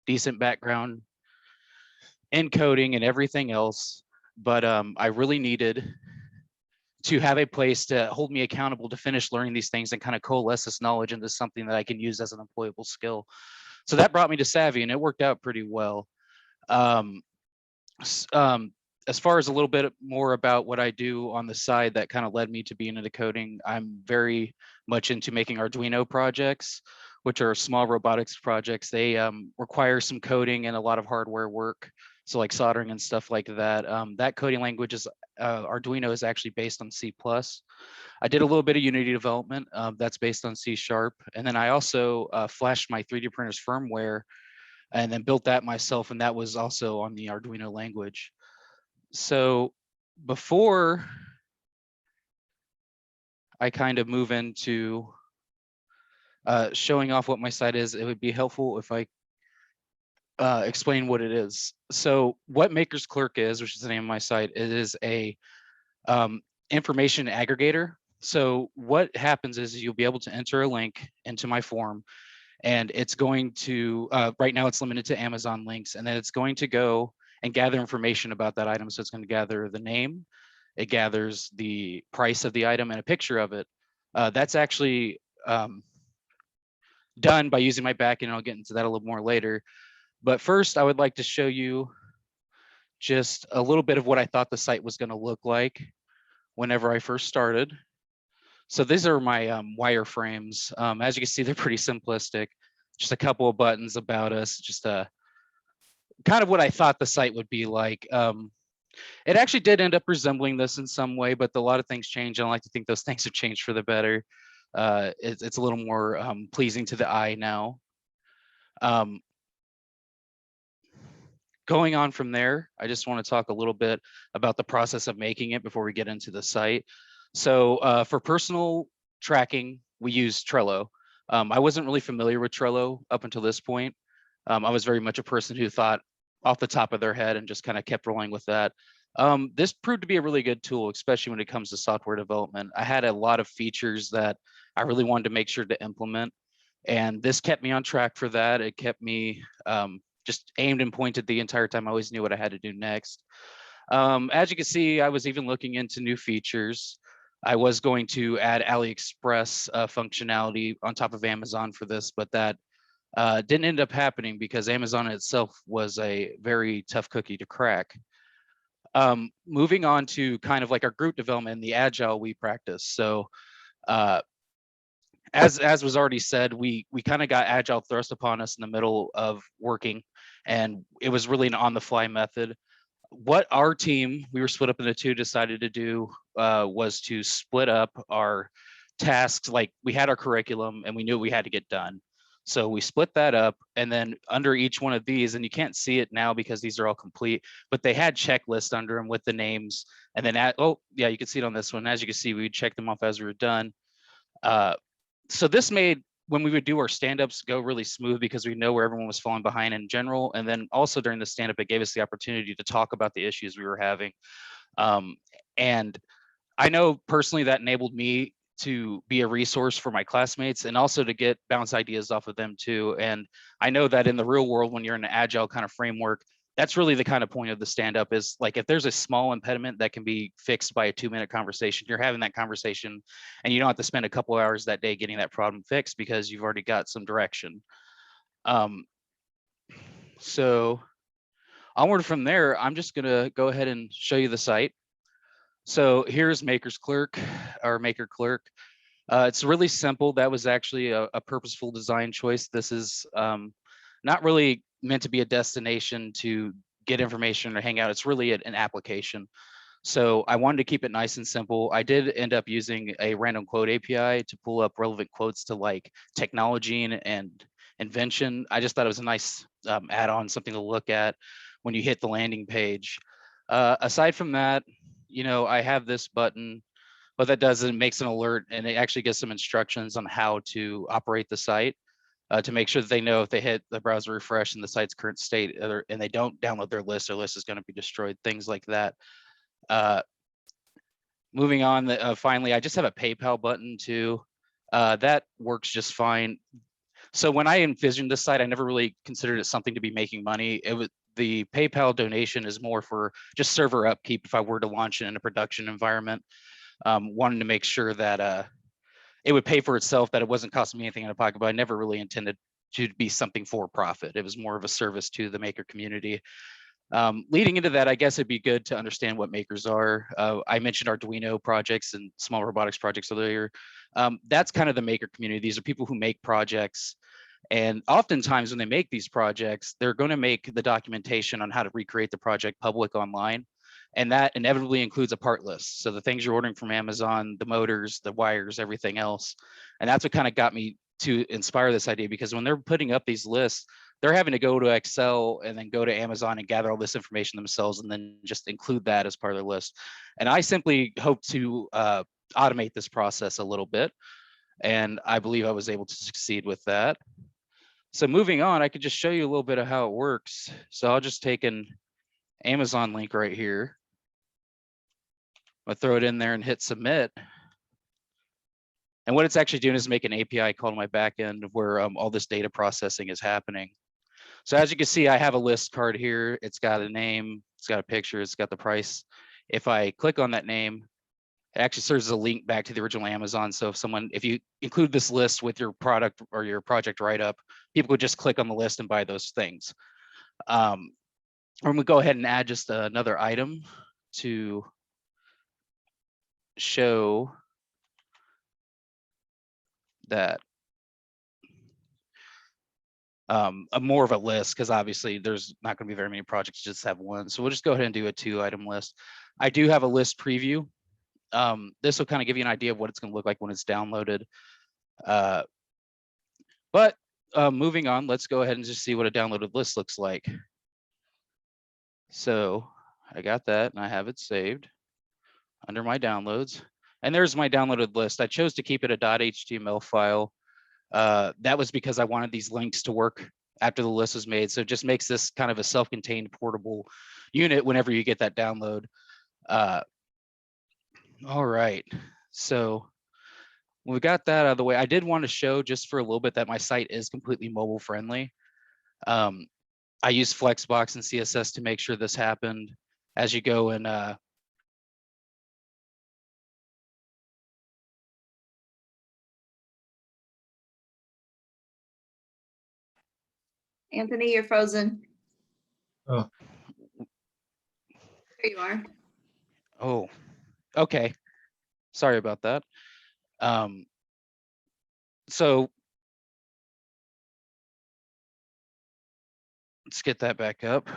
decent background in coding and everything else, but I really needed to have a place to hold me accountable to finish learning these things and kind of coalesce this knowledge into something that I can use as an employable skill. So that brought me to Savvy, and it worked out pretty well. Um, as far as a little bit more about what I do on the side that kind of led me to being into coding, I'm very much into making Arduino projects, which are small robotics projects. They require some coding and a lot of hardware work. So like soldering and stuff like that. That coding language is Arduino is actually based on C++. I did a little bit of Unity development that's based on C#. And then I also flashed my 3D printer's firmware and then built that myself. And that was also on the Arduino language. So before I kind of move into showing off what my site is, it would be helpful if I explain what it is. So what Maker's Clerk is, which is the name of my site, it is a information aggregator. So what happens is you'll be able to enter a link into my form, and it's going to, right now it's limited to Amazon links, and then it's going to go and gather information about that item. So it's going to gather the name, it gathers the price of the item and a picture of it. That's actually done by using my backend, and I'll get into that a little more later. But first, I would like to show you just a little bit of what I thought the site was going to look like whenever I first started. So these are my wireframes. As you can see, they're pretty simplistic. Just a couple of buttons about us, just kind of what I thought the site would be like. It actually did end up resembling this in some way, but a lot of things change. I like to think those things have changed for the better. It's a little more pleasing to the eye now. Going on from there, I just want to talk a little bit about the process of making it before we get into the site. So for personal tracking, we use Trello. I wasn't really familiar with Trello up until this point. I was very much a person who thought off the top of their head and just kind of kept rolling with that. This proved to be a really good tool, especially when it comes to software development. I had a lot of features that I really wanted to make sure to implement, and this kept me on track for that. It kept me just aimed and pointed the entire time. I always knew what I had to do next. As you can see, I was even looking into new features. I was going to add AliExpress functionality on top of Amazon for this, but that didn't end up happening because Amazon itself was a very tough cookie to crack. Moving on to kind of like our group development and the agile we practice. So as was already said, we kind of got agile thrust upon us in the middle of working, and it was really an on-the-fly method. What our team, we were split up into two, decided to do was to split up our tasks. Like we had our curriculum and we knew we had to get done. So we split that up, and then under each one of these, and you can't see it now because these are all complete, but they had checklists under them with the names. And then, oh yeah, you can see it on this one. As you can see, we would check them off as we were done. So this made when we would do our stand-ups go really smooth because we know where everyone was falling behind in general. And then also during the stand-up, it gave us the opportunity to talk about the issues we were having. And I know personally that enabled me to be a resource for my classmates and also to get bounce ideas off of them too. And I know that in the real world, when you're in an agile kind of framework, that's really the kind of point of the stand-up is like, if there's a small impediment that can be fixed by a 2-minute conversation, you're having that conversation and you don't have to spend a couple hours that day getting that problem fixed because you've already got some direction. So onward from there, I'm just gonna go ahead and show you the site. So here's Maker's Clerk, or Maker Clerk. It's really simple. That was actually a purposeful design choice. This is not really meant to be a destination to get information or hang out. It's really an application. So I wanted to keep it nice and simple. I did end up using a random quote API to pull up relevant quotes to like technology and invention. I just thought it was a nice add-on, something to look at when you hit the landing page. Aside from that, you know, I have this button. What that does is it makes an alert, and it actually gives some instructions on how to operate the site to make sure that they know if they hit the browser refresh in the site's current state and they don't download their list is going to be destroyed, things like that. Moving on, finally, I just have a PayPal button too. That works just fine. So when I envisioned this site, I never really considered it something to be making money. It was the PayPal donation is more for just server upkeep if I were to launch it in a production environment. Wanting to make sure that it would pay for itself, that it wasn't costing me anything out of pocket, but I never really intended to be something for profit. It was more of a service to the maker community. Leading into that, I guess it'd be good to understand what makers are. I mentioned Arduino projects and small robotics projects earlier. That's kind of the maker community. These are people who make projects. And oftentimes when they make these projects, they're going to make the documentation on how to recreate the project public online. And that inevitably includes a part list. So the things you're ordering from Amazon, the motors, the wires, everything else. And that's what kind of got me to inspire this idea, because when they're putting up these lists, they're having to go to Excel and then go to Amazon and gather all this information themselves and then just include that as part of their list. And I simply hope to automate this process a little bit. And I believe I was able to succeed with that. So moving on, I could just show you a little bit of how it works. So I'll just take an Amazon link right here. I'll throw it in there and hit submit. And what it's actually doing is make an API call to my backend where all this data processing is happening. So as you can see, I have a list card here. It's got a name, it's got a picture, it's got the price. If I click on that name, it actually serves as a link back to the original Amazon. So if you include this list with your product or your project write-up, people would just click on the list and buy those things. I'm gonna go ahead and add just another item to show that more of a list, because obviously there's not going to be very many projects, just have one. So we'll just go ahead and do a 2-item list. I do have a list preview. This will kind of give you an idea of what it's going to look like when it's downloaded. But moving on, let's go ahead and just see what a downloaded list looks like. So I got that and I have it saved under my downloads. And there's my downloaded list. I chose to keep it a .html file. That was because I wanted these links to work after the list was made. So it just makes this kind of a self-contained portable unit whenever you get that download. All right, so we got that out of the way. I did want to show just for a little bit that my site is completely mobile friendly. I use Flexbox and CSS to make sure this happened. As you go and Anthony, you're frozen. Oh, There you are. oh, okay. Sorry about that. So let's get that back up.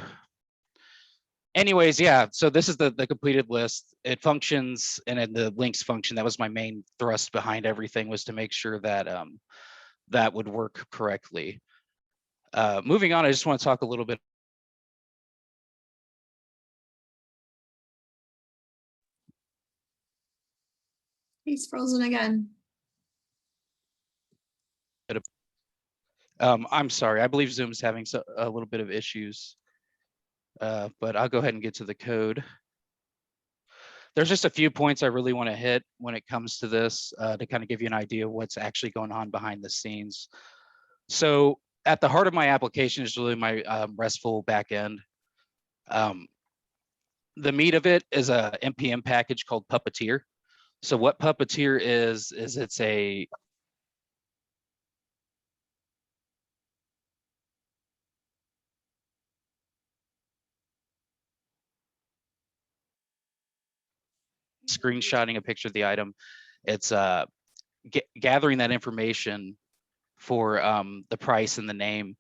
Anyways, yeah, so this is the completed list. It functions, and in the links function, that was my main thrust behind everything, was to make sure that that would work correctly. Moving on, I just want to talk a little bit. He's frozen again. I'm sorry, I believe Zoom's having a little bit of issues, but I'll go ahead and get to the code. There's just a few points I really want to hit when it comes to this to kind of give you an idea of what's actually going on behind the scenes. So at the heart of my application is really my RESTful backend. The meat of it is a NPM package called Puppeteer. So what Puppeteer is it's a screenshotting a picture of the item. It's gathering that information for the price and the name,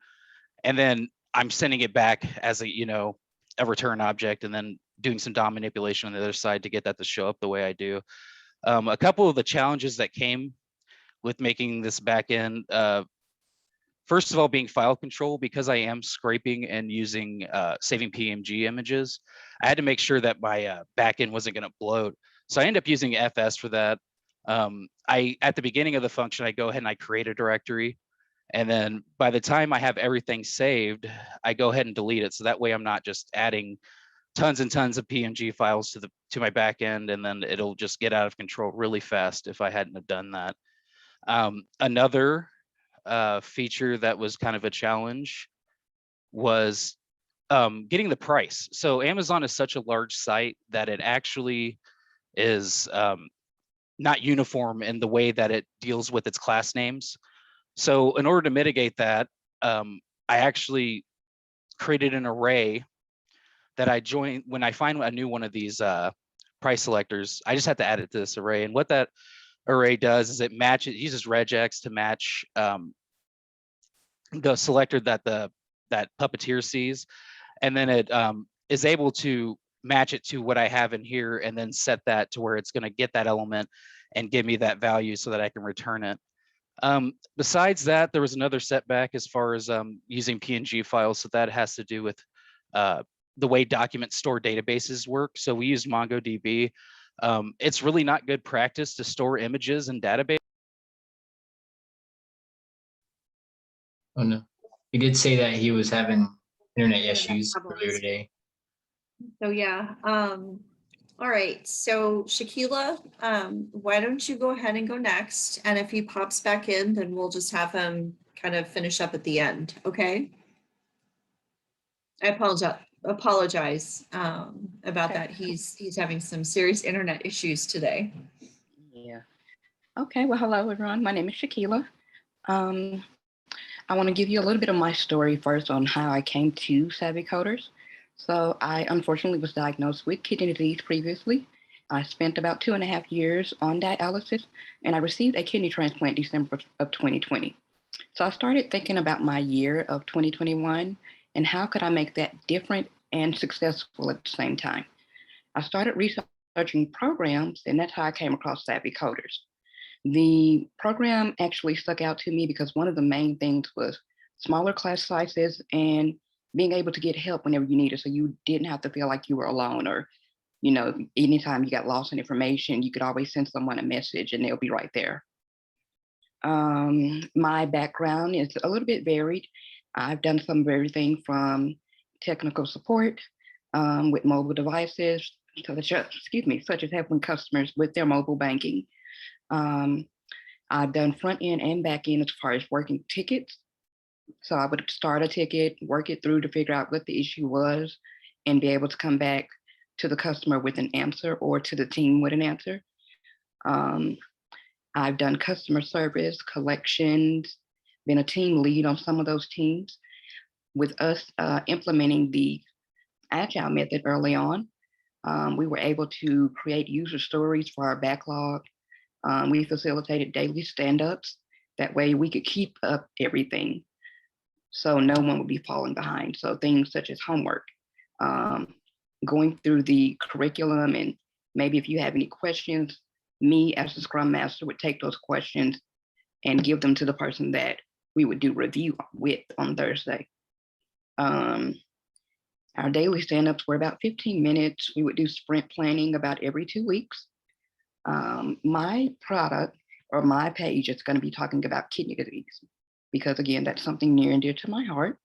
and then I'm sending it back as a a return object, and then doing some DOM manipulation on the other side to get that to show up the way I do. A couple of the challenges that came with making this backend, first of all, being file control, because I am scraping and using saving PNG images, I had to make sure that my backend wasn't going to bloat. So I end up using FS for that. At the beginning of the function, I go ahead and I create a directory. And then by the time I have everything saved, I go ahead and delete it. So that way I'm not just adding tons and tons of PNG files to my backend, and then it'll just get out of control really fast if I hadn't have done that. Another feature that was kind of a challenge was getting the price. So Amazon is such a large site that it actually is not uniform in the way that it deals with its class names. So in order to mitigate that, I actually created an array that I join when I find a new one of these price selectors. I just have to add it to this array. And what that array does is it uses regex to match the selector that that puppeteer sees, and then it is able to match it to what I have in here, and then set that to where it's going to get that element and give me that value so that I can return it. Besides that, there was another setback as far as using PNG files. So that has to do with the way document store databases work. So we use MongoDB. It's really not good practice to store images in database. Oh no, he did say that he was having internet issues problems. earlier today. So yeah, all right, so Shakelia, why don't you go ahead and go next? And if he pops back in, then we'll just have him kind of finish up at the end, okay? I apologize about Okay. that. He's having some serious internet issues today. Yeah. Okay. Well, hello, everyone. My name is Shakelia. I want to give you a little bit of my story first on how I came to Savvy Coders. So I unfortunately was diagnosed with kidney disease previously. I spent about 2.5 years on dialysis, and I received a kidney transplant December of 2020. So I started thinking about my year of 2021 and how could I make that different and successful at the same time. I started researching programs, and that's how I came across Savvy Coders. The program actually stuck out to me because one of the main things was smaller class sizes and being able to get help whenever you needed. So you didn't have to feel like you were alone, or, you know, anytime you got lost in information, you could always send someone a message and they'll be right there. My background is a little bit varied. I've done some of everything from technical support with mobile devices, such as helping customers with their mobile banking. I've done front end and back end as far as working tickets. So I would start a ticket, work it through to figure out what the issue was, and be able to come back to the customer with an answer or to the team with an answer. I've done customer service, collections, been a team lead on some of those teams. With us implementing the Agile method early on, we were able to create user stories for our backlog. We facilitated daily stand-ups. That way we could keep up everything, so no one would be falling behind. So things such as homework, going through the curriculum, and maybe if you have any questions, me as the Scrum Master would take those questions and give them to the person that we would do review with on Thursday. Our daily stand-ups were about 15 minutes. We would do sprint planning about every 2 weeks. My product or my page is going to be talking about kidney disease, because again, that's something near and dear to my heart.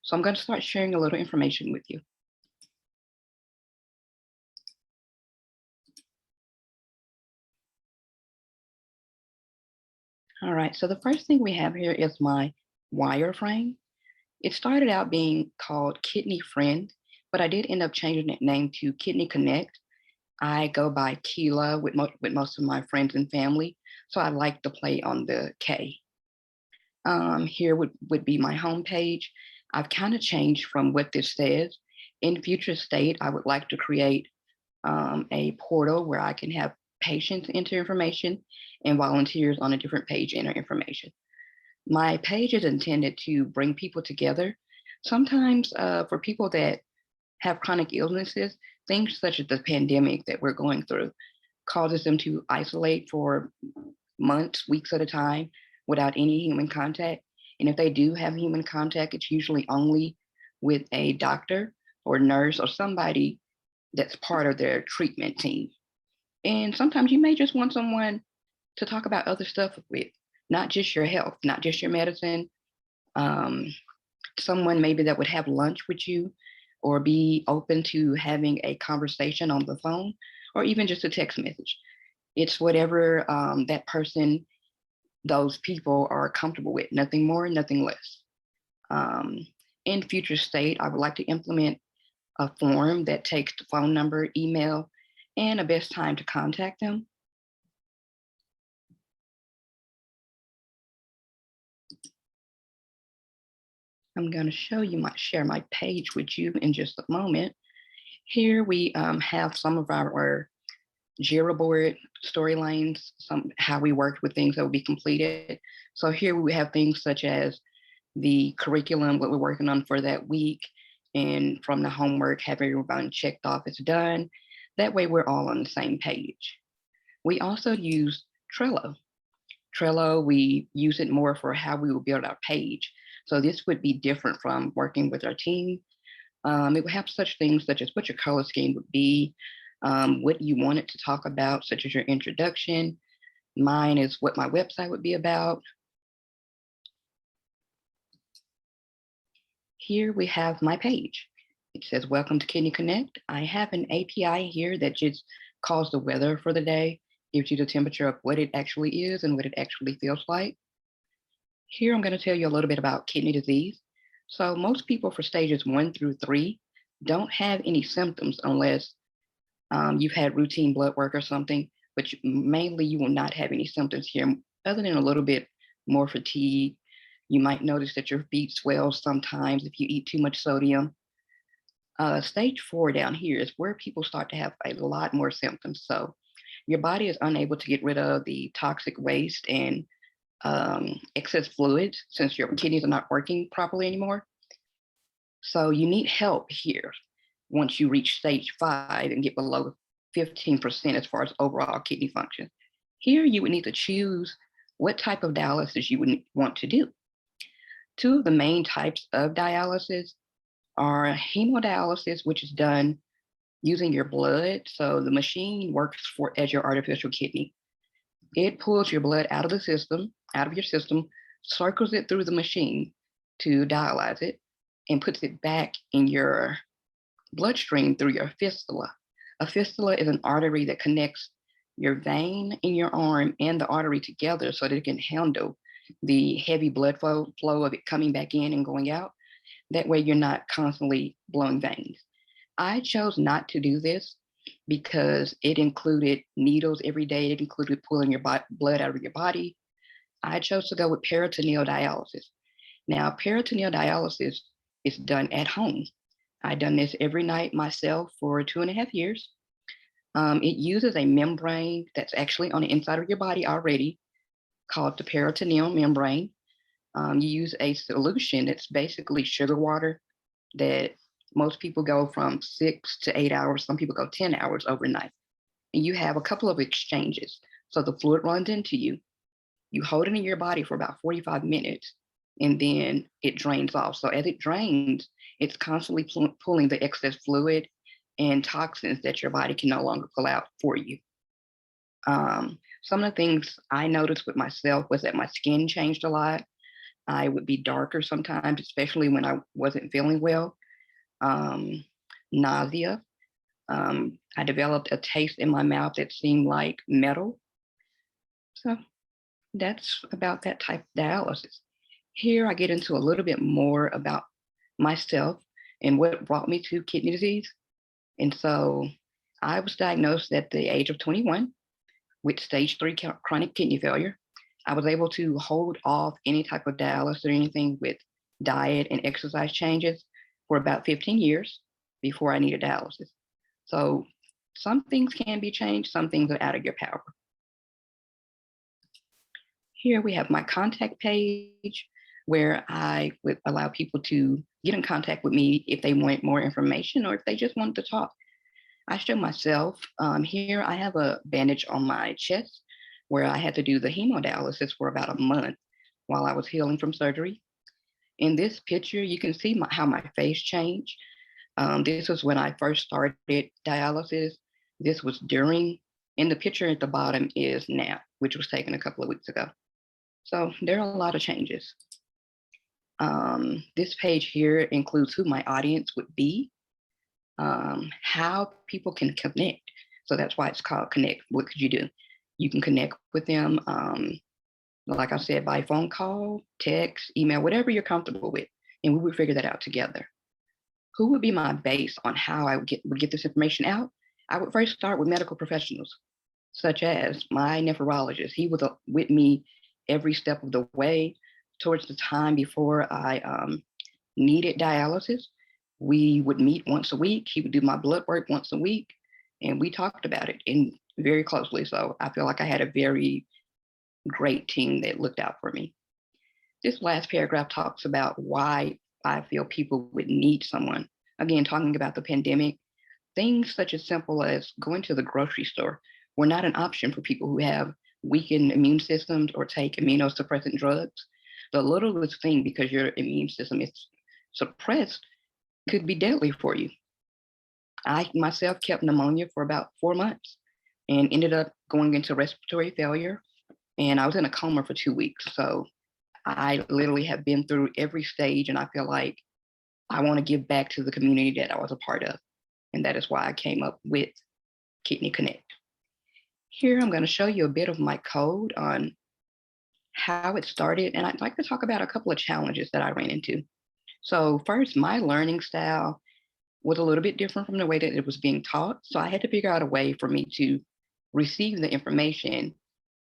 So I'm going to start sharing a little information with you. All right, so the first thing we have here is my wireframe. It started out being called Kidney Friend, but I did end up changing that name to Kidney Connect. I go by Keela with most of my friends and family, so I like to play on the K. Here would be my homepage. I've kind of changed from what this says. In future state, I would like to create a portal where I can have patients enter information and volunteers on a different page enter information. My page is intended to bring people together. Sometimes for people that have chronic illnesses, things such as the pandemic that we're going through causes them to isolate for months, weeks at a time without any human contact. And if they do have human contact, it's usually only with a doctor or nurse or somebody that's part of their treatment team. And sometimes you may just want someone to talk about other stuff with, not just your health, not just your medicine. Someone maybe that would have lunch with you or be open to having a conversation on the phone or even just a text message. It's whatever that person those people are comfortable with, nothing more, nothing less. In future state, I would like to implement a form that takes the phone number, email, and a best time to contact them. I'm going to share my page with you in just a moment. Here we have some of our Jira board storylines, how we worked with things that will be completed. So here we have things such as the curriculum, what we're working on for that week, and from the homework, have everyone checked off it's done. That way we're all on the same page. We also use Trello. Trello, we use it more for how we will build our page. So this would be different from working with our team. It would have such things such as what your color scheme would be, what you wanted to talk about, such as your introduction. Mine is what my website would be about. Here we have my page. It says, welcome to Kidney Connect. I have an API here that just calls the weather for the day, gives you the temperature of what it actually is and what it actually feels like. Here, I'm going to tell you a little bit about kidney disease. So most people for stages 1 through 3 don't have any symptoms unless you've had routine blood work or something, but mainly you will not have any symptoms here other than a little bit more fatigue. You might notice that your feet swell sometimes if you eat too much sodium. Stage 4 down here is where people start to have a lot more symptoms. So your body is unable to get rid of the toxic waste and excess fluids since your kidneys are not working properly anymore. So you need help here once you reach stage 5 and get below 15% as far as overall kidney function. Here you would need to choose what type of dialysis you would want to do. 2 of the main types of dialysis are hemodialysis, which is done using your blood. So the machine works as your artificial kidney. It pulls your blood out of your system, circles it through the machine to dialyze it, and puts it back in your bloodstream through your fistula. A fistula is an artery that connects your vein in your arm and the artery together so that it can handle the heavy blood flow of it coming back in and going out. That way you're not constantly blowing veins. I chose not to do this because it included needles every day. It included pulling your blood out of your body. I chose to go with peritoneal dialysis. Now, peritoneal dialysis is done at home. I've done this every night myself for 2.5 years. It uses a membrane that's actually on the inside of your body already, called the peritoneal membrane. You use a solution that's basically sugar water that most people go from 6 to 8 hours. Some people go 10 hours overnight. And you have a couple of exchanges. So the fluid runs into you. You hold it in your body for about 45 minutes, and then it drains off. So as it drains, it's constantly pulling the excess fluid and toxins that your body can no longer pull out for you. Some of the things I noticed with myself was that my skin changed a lot. I would be darker sometimes, especially when I wasn't feeling well. Nausea. I developed a taste in my mouth that seemed like metal. So that's about that type of dialysis. Here I get into a little bit more about myself and what brought me to kidney disease. And so I was diagnosed at the age of 21 with stage 3 chronic kidney failure. I was able to hold off any type of dialysis or anything with diet and exercise changes for about 15 years before I needed dialysis. So some things can be changed, some things are out of your power. Here we have my contact page where I would allow people to get in contact with me if they want more information or if they just want to talk. I show myself. Here I have a bandage on my chest where I had to do the hemodialysis for about a month while I was healing from surgery. In this picture, you can see how my face changed. This was when I first started dialysis. This was during, and the picture at the bottom is now, which was taken a couple of weeks ago. So there are a lot of changes. This page here includes who my audience would be, how people can connect. So that's why it's called Connect. What could you do? You can connect with them like I said, by phone call, text, email, whatever you're comfortable with, and we would figure that out together. Who would be my base on how I would get this information out? I would first start with medical professionals, such as my nephrologist. He was with me every step of the way. Towards the time before I needed dialysis, we would meet once a week. He would do my blood work once a week, and we talked about it and very closely. So I feel like I had a very great team that looked out for me. This last paragraph talks about why I feel people would need someone. Again, talking about the pandemic, things such as simple as going to the grocery store were not an option for people who have weakened immune systems or take immunosuppressant drugs. The littlest thing, because your immune system is suppressed, could be deadly for you. I myself kept pneumonia for about 4 months and ended up going into respiratory failure. And I was in a coma for 2 weeks. So I literally have been through every stage, and I feel like I want to give back to the community that I was a part of. And that is why I came up with Kidney Connect. Here, I'm going to show you a bit of my code on how it started. And I'd like to talk about a couple of challenges that I ran into. So first, my learning style was a little bit different from the way that it was being taught. So I had to figure out a way for me to receive the information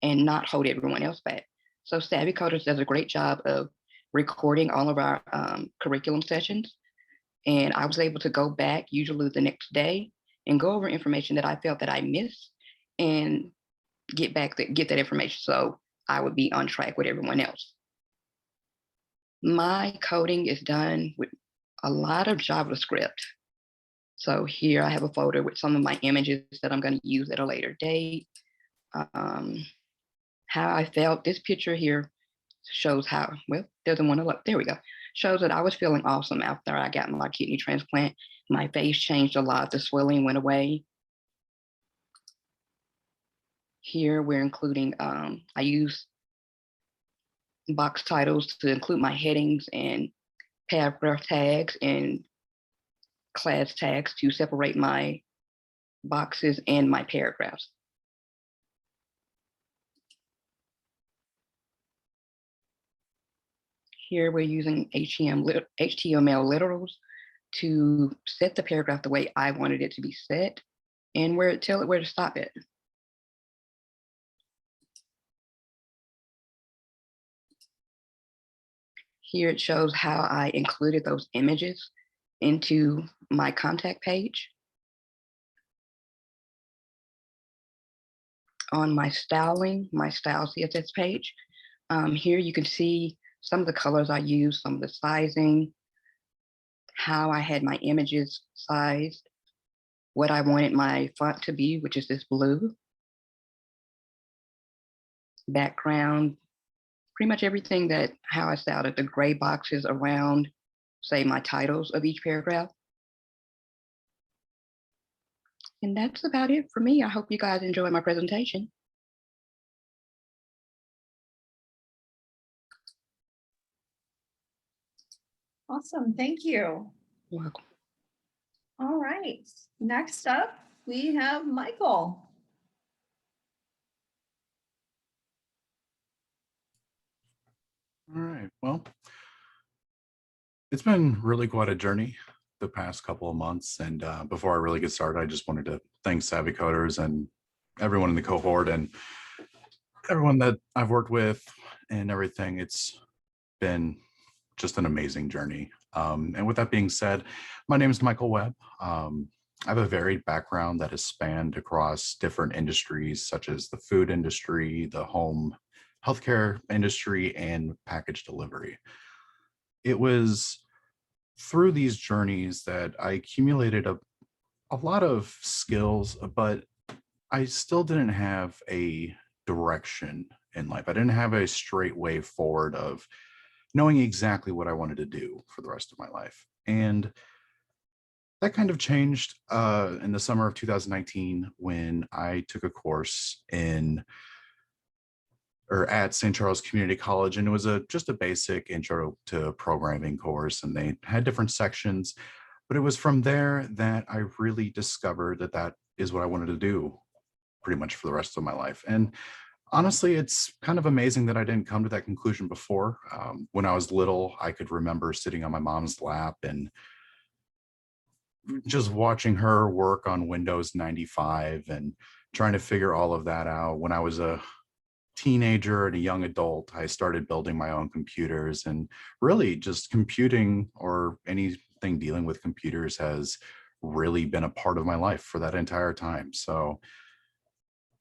and not hold everyone else back. So Savvy Coders does a great job of recording all of our curriculum sessions. And I was able to go back usually the next day and go over information that I felt that I missed and get that information so I would be on track with everyone else. My coding is done with a lot of JavaScript. So here I have a folder with some of my images that I'm going to use at a later date. How I felt, this picture here shows how, well, doesn't want to look, there we go. Shows that I was feeling awesome after I got my kidney transplant. My face changed a lot, the swelling went away. Here we're including, I use box titles to include my headings and paragraph tags and class tags to separate my boxes and my paragraphs. Here we're using HTML literals to set the paragraph the way I wanted it to be set and tell it where to stop it. Here it shows how I included those images into my contact page. On my styling, my style CSS page, here you can see some of the colors I use, some of the sizing, how I had my images sized, what I wanted my font to be, which is this blue. Background, pretty much everything how I styled it, the gray boxes around, say, my titles of each paragraph. And that's about it for me. I hope you guys enjoy my presentation. Awesome, thank you. You're welcome. All right, next up, we have Michael. All right, well, it's been really quite a journey the past couple of months. And before I really get started, I just wanted to thank Savvy Coders and everyone in the cohort and everyone that I've worked with and everything. It's been just an amazing journey. And with that being said, my name is Michael Webb. I have a varied background that has spanned across different industries, such as the food industry, the home healthcare industry, and package delivery. It was through these journeys that I accumulated a lot of skills, but I still didn't have a direction in life. I didn't have a straight way forward of knowing exactly what I wanted to do for the rest of my life. And that kind of changed in the summer of 2019 when I took a course at St. Charles Community College, and it was just a basic intro to programming course, and they had different sections, but it was from there that I really discovered that is what I wanted to do pretty much for the rest of my life. And Honestly, it's kind of amazing that I didn't come to that conclusion before. When I was little, I could remember sitting on my mom's lap and just watching her work on Windows 95 and trying to figure all of that out. When I was a teenager and a young adult, I started building my own computers, and really just computing or anything dealing with computers has really been a part of my life for that entire time. So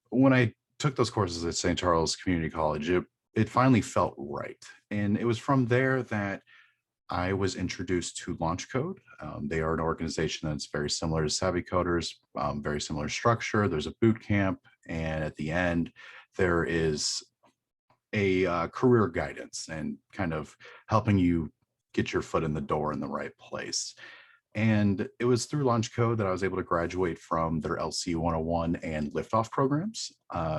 when I took those courses at St. Charles Community College, it finally felt right. And it was from there that I was introduced to Launch Code. They are an organization that's very similar to Savvy Coders, very similar structure. There's a boot camp, and at the end, there is a career guidance and kind of helping you get your foot in the door in the right place. And it was through Launch Code that I was able to graduate from their LC 101 and liftoff programs,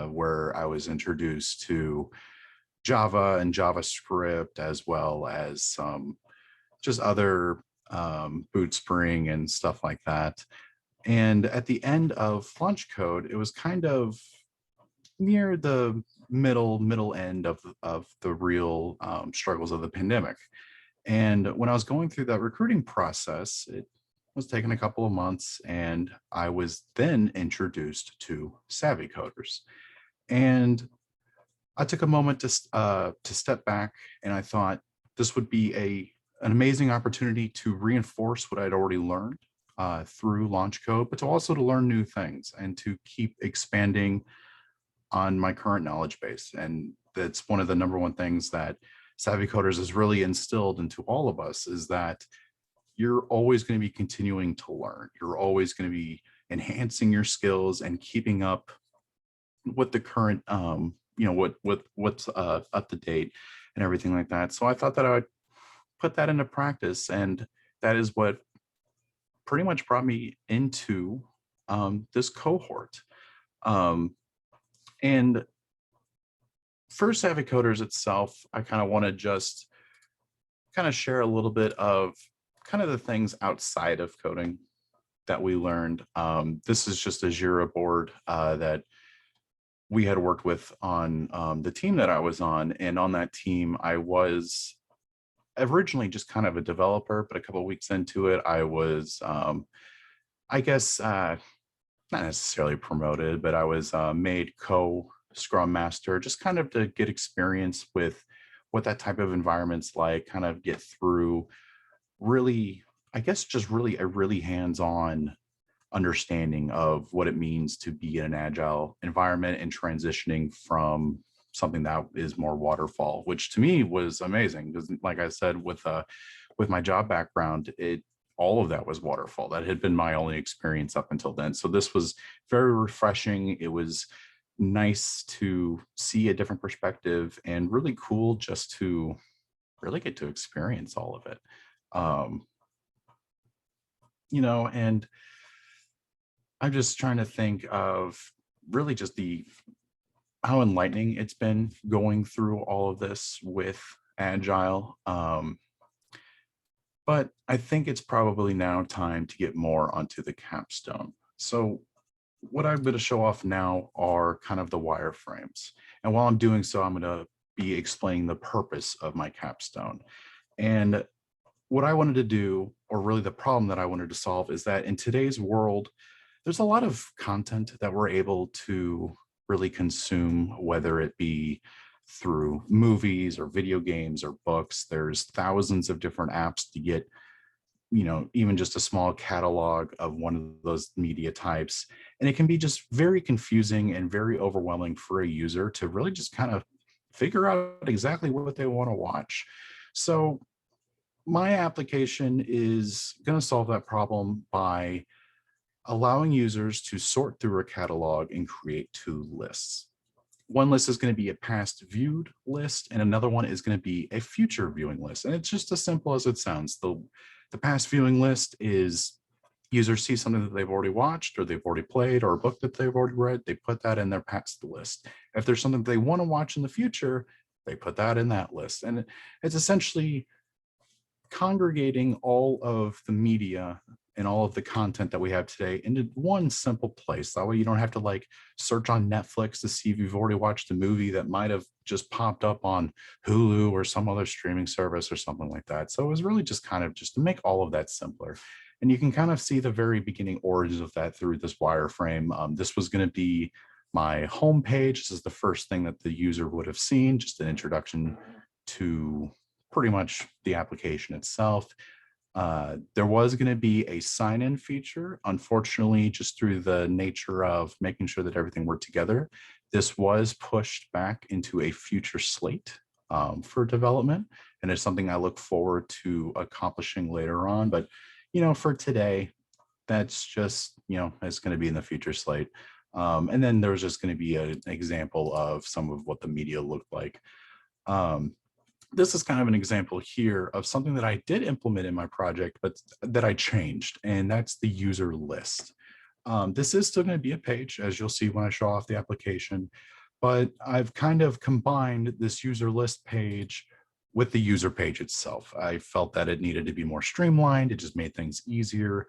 where I was introduced to Java and JavaScript, as well as some just other boot spring and stuff like that. And at the end of Launch Code, it was kind of near the middle end of the real struggles of the pandemic. And when I was going through that recruiting process, it was taking a couple of months, and I was then introduced to Savvy Coders. And I took a moment to step back, and I thought this would be an amazing opportunity to reinforce what I'd already learned through Launch Code, but to also to learn new things and to keep expanding on my current knowledge base. And that's one of the number one things that Savvy Coders has really instilled into all of us, is that you're always going to be continuing to learn. You're always going to be enhancing your skills and keeping up with the current, what's up to date and everything like that. So I thought that I would put that into practice, and that is what pretty much brought me into this cohort. And for Savvy Coders itself, I kind of want to just kind of share a little bit of kind of the things outside of coding that we learned. This is just a Jira board that we had worked with on the team that I was on. And on that team, I was originally just kind of a developer, but a couple of weeks into it, I was, I guess, not necessarily promoted, but I was made co-Scrum Master, just kind of to get experience with what that type of environment's like, kind of get through really, I guess, just really a really hands-on understanding of what it means to be in an agile environment and transitioning from something that is more waterfall, which to me was amazing because, like I said, with my job background, all of that was waterfall. That had been my only experience up until then. So this was very refreshing. It was nice to see a different perspective, and really cool just to really get to experience all of it. And I'm just trying to think of really just how enlightening it's been going through all of this with Agile. But I think it's probably now time to get more onto the capstone. So what I'm going to show off now are kind of the wireframes. And while I'm doing so, I'm going to be explaining the purpose of my capstone. And what I wanted to do, or really the problem that I wanted to solve, is that in today's world, there's a lot of content that we're able to really consume, whether it be through movies or video games or books. There's thousands of different apps to get, even just a small catalog of one of those media types. And it can be just very confusing and very overwhelming for a user to really just kind of figure out exactly what they want to watch. So my application is going to solve that problem by allowing users to sort through a catalog and create two lists. One list is going to be a past viewed list, and another one is going to be a future viewing list. And it's just as simple as it sounds. The past viewing list is users see something that they've already watched, or they've already played, or a book that they've already read, they put that in their past list. If there's something they want to watch in the future, they put that in that list. And it's essentially congregating all of the media and all of the content that we have today into one simple place. That way you don't have to like search on Netflix to see if you've already watched a movie that might have just popped up on Hulu or some other streaming service or something like that. So it was really just kind of just to make all of that simpler. And you can kind of see the very beginning origins of that through this wireframe. This was going to be my home page. This is the first thing that the user would have seen, just an introduction to pretty much the application itself. There was going to be a sign-in feature. Unfortunately, just through the nature of making sure that everything worked together, this was pushed back into a future slate for development. And it's something I look forward to accomplishing later on. But, you know, for today, that's just, you know, it's going to be in the future slate. And then there's just going to be an example of some of what the media looked like. This is kind of an example here of something that I did implement in my project, but that I changed, and that's the user list. This is still going to be a page, as you'll see when I show off the application, but I've kind of combined this user list page with the user page itself. I felt that it needed to be more streamlined. It just made things easier,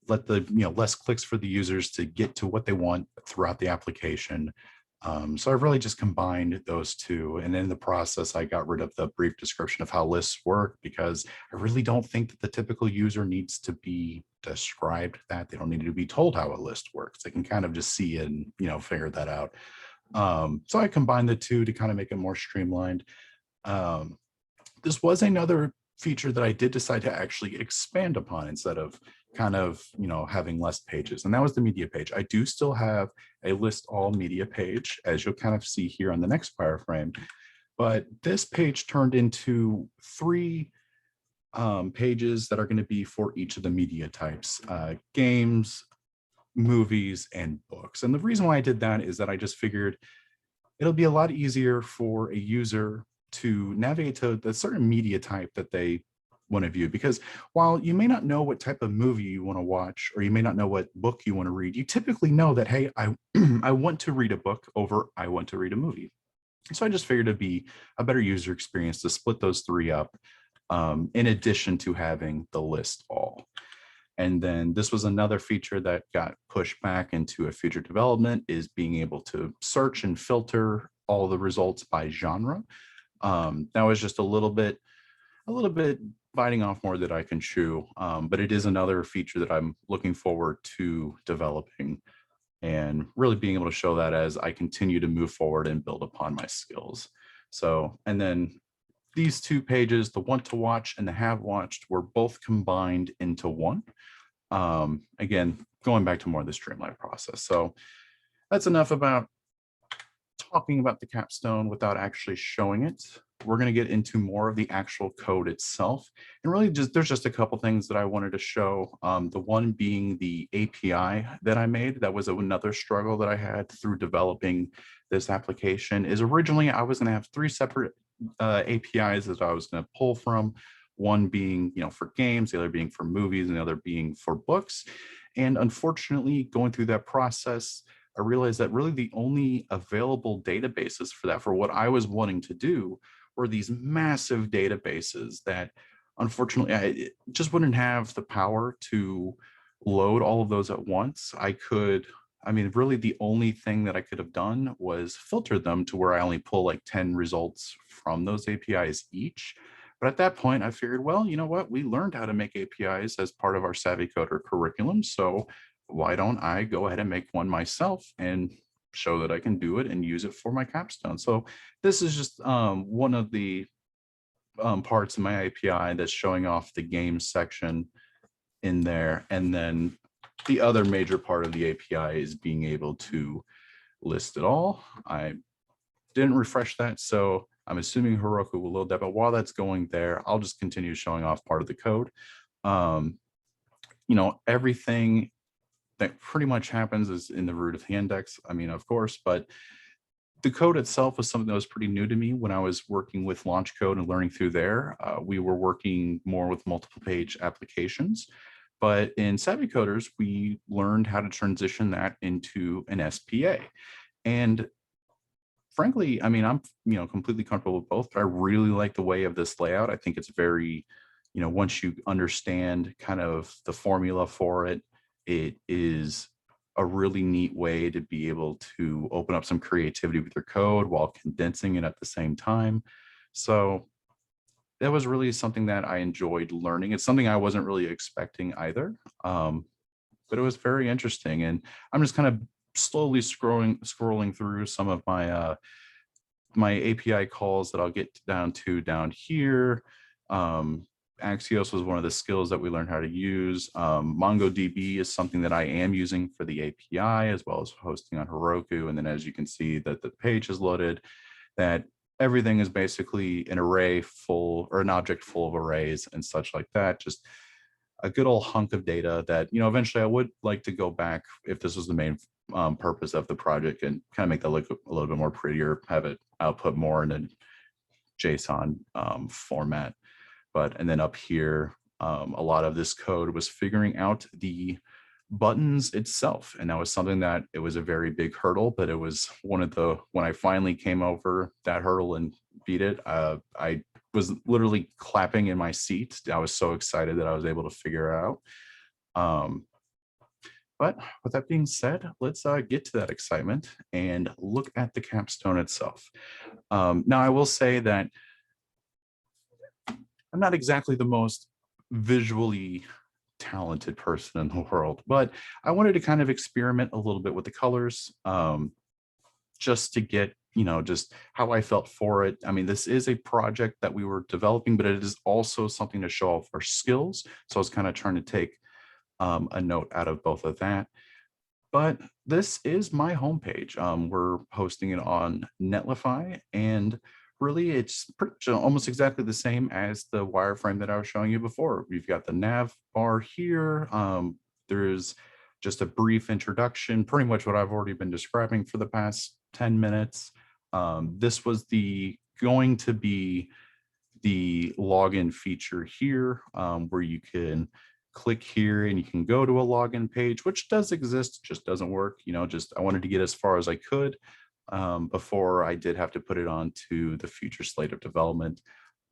let the, you know, less clicks for the users to get to what they want throughout the application. So I've really just combined those two. And in the process, I got rid of the brief description of how lists work, because I really don't think that the typical user needs to be described that. They don't need to be told how a list works. They can kind of just see it and, you know, figure that out. So I combined the two to kind of make it more streamlined. This was another feature that I did decide to actually expand upon instead of kind of, you know, having less pages. And that was the media page. I do still have a list all media page, as you'll kind of see here on the next wireframe. But this page turned into 3 pages that are going to be for each of the media types, games, movies, and books. And the reason why I did that is that I just figured it'll be a lot easier for a user to navigate to the certain media type that they want to view. Because while you may not know what type of movie you want to watch, or you may not know what book you want to read, you typically know that, hey, I want to read a book over I want to read a movie. So I just figured it'd be a better user experience to split those 3 up, in addition to having the list all. And then this was another feature that got pushed back into a future development, is being able to search and filter all the results by genre. That was just a little bit biting off more that I can chew, but it is another feature that I'm looking forward to developing and really being able to show that as I continue to move forward and build upon my skills. So, and then these 2 pages, the want to watch and the have watched, were both combined into one. Again, going back to more of the streamlined process. So that's enough about talking about the capstone without actually showing it. We're going to get into more of the actual code itself. And really there's just a couple things that I wanted to show. The one being the API that I made. That was another struggle that I had through developing this application. Is originally I was going to have 3 separate APIs that I was going to pull from. One being, you know, for games, the other being for movies, and the other being for books. And unfortunately, going through that process, I realized that really the only available databases for that, for what I was wanting to do, were these massive databases that unfortunately I just wouldn't have the power to load all of those at once. I mean, really the only thing that I could have done was filter them to where I only pull like 10 results from those APIs each. But at that point, I figured, well, you know what? We learned how to make APIs as part of our Savvy Coder curriculum. So why don't I go ahead and make one myself and show that I can do it and use it for my capstone? So this is just one of the parts of my API that's showing off the game section in there. And then the other major part of the API is being able to list it all. I didn't refresh that, so I'm assuming Heroku will load that. But while that's going there, I'll just continue showing off part of the code. You know, everything that pretty much happens is in the root of the index. I mean, of course, but the code itself was something that was pretty new to me when I was working with launch code and learning through there. We were working more with multiple page applications, but in Savvy Coders, we learned how to transition that into an SPA. And frankly, I mean, I'm, you know, completely comfortable with both, but I really like the way of this layout. I think it's very once you understand kind of the formula for it, it is a really neat way to be able to open up some creativity with your code while condensing it at the same time. So that was really something that I enjoyed learning. It's something I wasn't really expecting either, but it was very interesting. And I'm just kind of slowly scrolling through some of my my API calls that I'll get down here. Axios was one of the skills that we learned how to use. MongoDB is something that I am using for the API as well as hosting on Heroku. And then as you can see that the page is loaded, that everything is basically an array full or an object full of arrays and such like that. Just a good old hunk of data that, eventually I would like to go back if this was the main purpose of the project and kind of make that look a little bit more prettier, have it output more in a JSON format. And then up here, a lot of this code was figuring out the buttons itself. And that was something that it was a very big hurdle, but it was one of when I finally came over that hurdle and beat it, I was literally clapping in my seat. I was so excited that I was able to figure it out. But with that being said, let's get to that excitement and look at the capstone itself. Now, I will say that I'm not exactly the most visually talented person in the world, but I wanted to kind of experiment a little bit with the colors, just to get, just how I felt for it. I mean, this is a project that we were developing, but it is also something to show off our skills. So I was kind of trying to take a note out of both of that. But this is my homepage. We're hosting it on Netlify, and really it's almost exactly the same as the wireframe that I was showing you before. We've got the nav bar here. There's just a brief introduction, pretty much what I've already been describing for the past 10 minutes. This was going to be the login feature here, where you can click here and you can go to a login page, which does exist, just doesn't work. I wanted to get as far as I could before I did have to put it onto the future slate of development.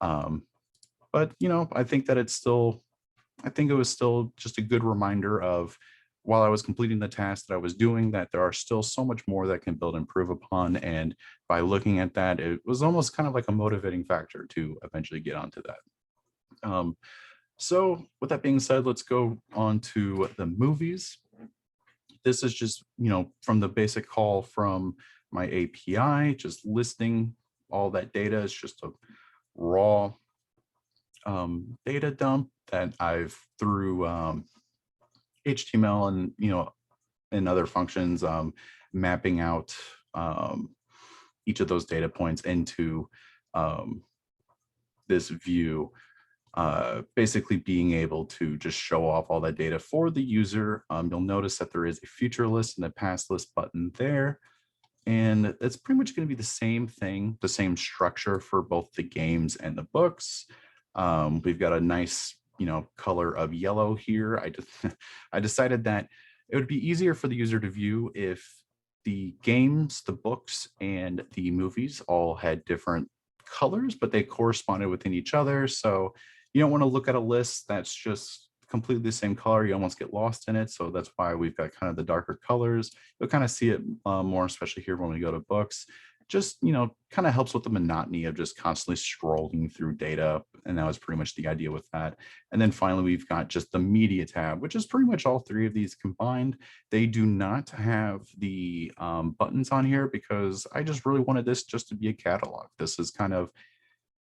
But I think that it was still just a good reminder of, while I was completing the task that I was doing, that there are still so much more that can build and improve upon. And by looking at that, it was almost kind of like a motivating factor to eventually get onto that. So with that being said, let's go on to the movies. This is just, from the basic call from my API, just listing all that data. Is just a raw data dump that I've through HTML and, and other functions, mapping out each of those data points into this view. Basically being able to just show off all that data for the user. You'll notice that there is a future list and a past list button there. And it's pretty much going to be the same thing, the same structure for both the games and the books. We've got a nice, color of yellow here. I decided that it would be easier for the user to view if the games, the books, and the movies all had different colors, but they corresponded within each other. So you don't want to look at a list that's just completely the same color. You almost get lost in it. So that's why we've got kind of the darker colors. You'll kind of see it more, especially here when we go to books. Just, kind of helps with the monotony of just constantly scrolling through data. And that was pretty much the idea with that. And then finally, we've got just the media tab, which is pretty much all three of these combined. They do not have the buttons on here because I just really wanted this just to be a catalog. This is kind of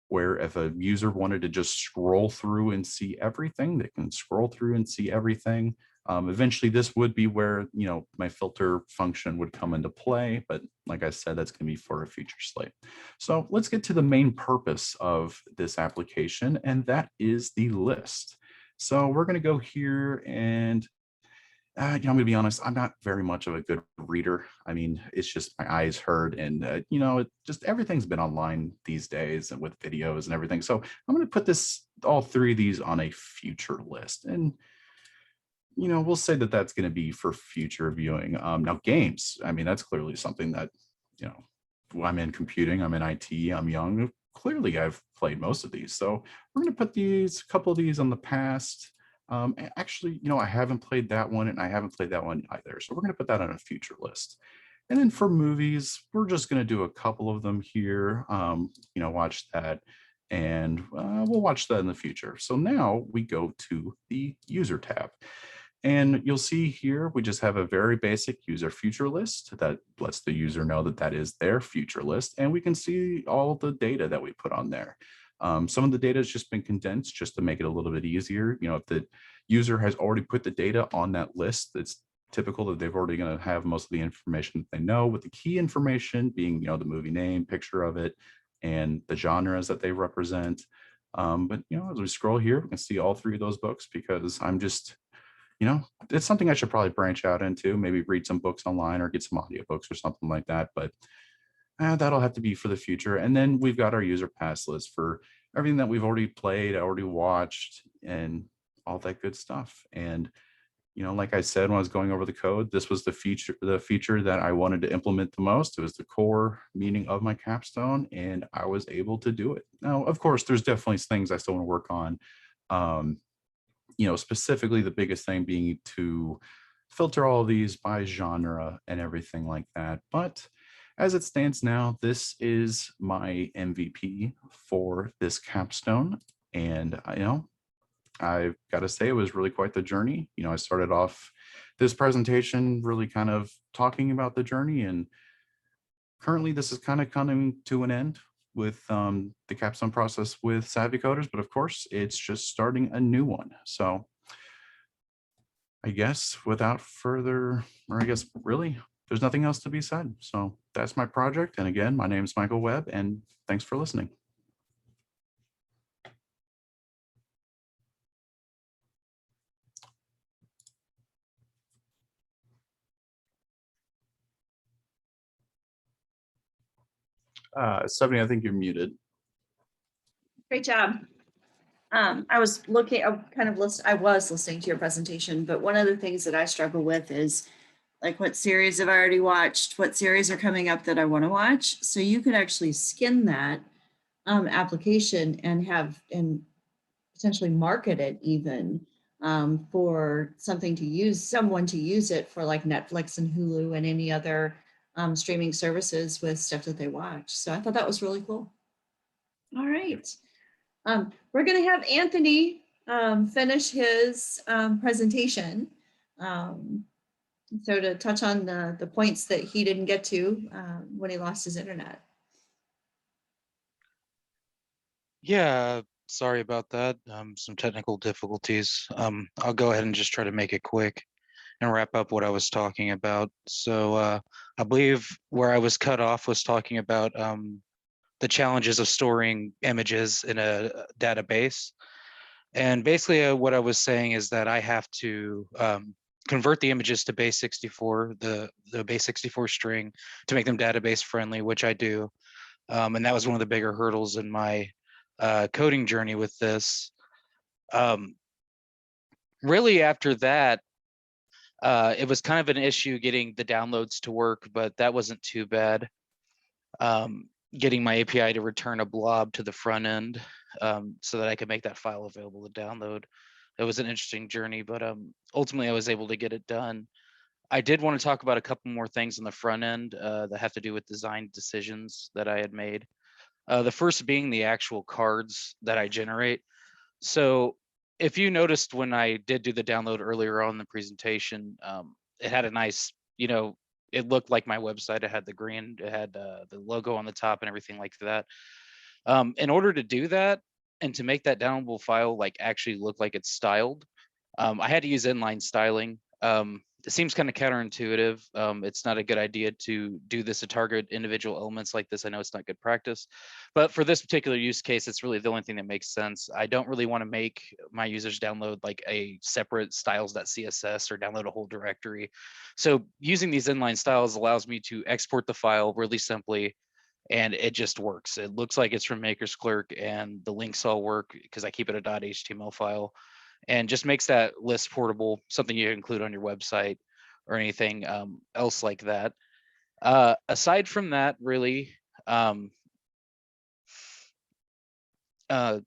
where if a user wanted to just scroll through and see everything, they can scroll through and see everything. Eventually, this would be where, my filter function would come into play. But like I said, that's going to be for a future slate. So let's get to the main purpose of this application, and that is the list. So we're going to go here and I'm going to be honest, I'm not very much of a good reader. I mean, it's just my eyes hurt, and it just everything's been online these days and with videos and everything. So I'm going to put all three of these on a future list, and we'll say that that's going to be for future viewing. Now, games. I mean, that's clearly something that I'm in computing. I'm in IT. I'm young. Of clearly I've played most of these. So we're going to put a couple of these on the past. Actually, I haven't played that one and I haven't played that one either. So we're going to put that on a future list. And then for movies, we're just going to do a couple of them here, watch that. And we'll watch that in the future. So now we go to the user tab. And you'll see here, we just have a very basic user future list that lets the user know that that is their future list. And we can see all the data that we put on there. Some of the data has just been condensed just to make it a little bit easier. If the user has already put the data on that list, it's typical that they've already going to have most of the information that they know, with the key information being, the movie name, picture of it, and the genres that they represent. But, as we scroll here, we can see all three of those books because I'm just, it's something I should probably branch out into, maybe read some books online or get some audiobooks or something like that. But that'll have to be for the future. And then we've got our user pass list for everything that we've already played, already watched, and all that good stuff. And, like I said, when I was going over the code, this was the feature that I wanted to implement the most. It was the core meaning of my capstone, and I was able to do it. Now, of course, there's definitely things I still want to work on. Specifically the biggest thing being to filter all of these by genre and everything like that. But as it stands now, this is my MVP for this capstone. And, I've got to say it was really quite the journey. I started off this presentation really kind of talking about the journey, and currently this is kind of coming to an end with the capstone process with Savvy Coders, but of course it's just starting a new one. So I guess really there's nothing else to be said. So that's my project. And again, my name is Michael Webb, and thanks for listening. Stephanie, I think you're muted. Great job. I was listening to your presentation, but one of the things that I struggle with is like what series have I already watched, what series are coming up that I want to watch. So you could actually skin that application and potentially market it even for someone to use it for, like Netflix and Hulu and any other streaming services with stuff that they watch. So I thought that was really cool. All right. We're going to have Anthony finish his presentation. So to touch on the points that he didn't get to when he lost his internet. Yeah, sorry about that. Some technical difficulties. I'll go ahead and just try to make it quick and wrap up what I was talking about. So I believe where I was cut off was talking about the challenges of storing images in a database. And basically what I was saying is that I have to convert the images to base 64, the base 64 string, to make them database friendly, which I do. And that was one of the bigger hurdles in my coding journey with this. Really after that, it was kind of an issue getting the downloads to work, but that wasn't too bad. Getting my API to return a blob to the front end so that I could make that file available to download. It was an interesting journey, but ultimately I was able to get it done. I did want to talk about a couple more things on the front end that have to do with design decisions that I had made. The first being the actual cards that I generate. So if you noticed when I did do the download earlier on in the presentation, it had a nice, it looked like my website. It had the green, it had the logo on the top and everything like that. In order to do that and to make that downloadable file like actually look like it's styled, I had to use inline styling. It seems kind of counterintuitive. It's not a good idea to do this to target individual elements like this. I know it's not good practice, but for this particular use case, it's really the only thing that makes sense. I don't really want to make my users download like a separate styles.css or download a whole directory. So using these inline styles allows me to export the file really simply, and it just works. It looks like it's from Maker's Clerk, and the links all work because I keep it a .html file. And just makes that list portable, something you include on your website or anything else like that. Aside from that, really, uh,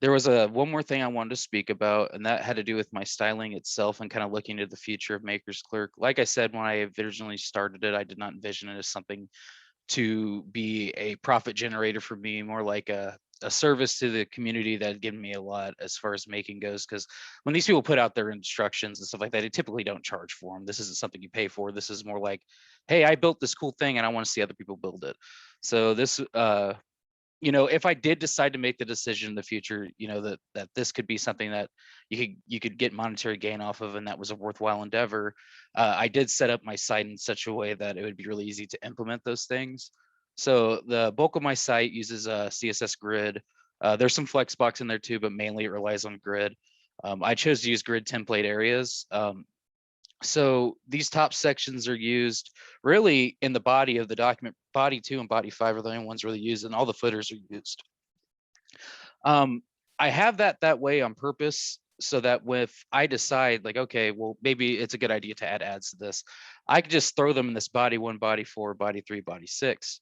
there was one more thing I wanted to speak about, and that had to do with my styling itself and kind of looking at the future of Maker's Clerk. Like I said, when I originally started it, I did not envision it as something to be a profit generator for me, more like a service to the community that had given me a lot as far as making goes. Because when these people put out their instructions and stuff like that, they typically don't charge for them. This isn't something you pay for. This is more like, hey, I built this cool thing and I want to see other people build it. So this, if I did decide to make the decision in the future, that this could be something that you could get monetary gain off of, and that was a worthwhile endeavor. I did set up my site in such a way that it would be really easy to implement those things. So the bulk of my site uses a CSS grid. There's some Flexbox in there too, but mainly it relies on grid. I chose to use grid template areas. So these top sections are used really in the body of the document. Body 2 and body 5 are the only ones really used, and all the footers are used. I have that way on purpose so that if I decide like, okay, well, maybe it's a good idea to add ads to this, I could just throw them in this body 1, body 4, body 3, body 6,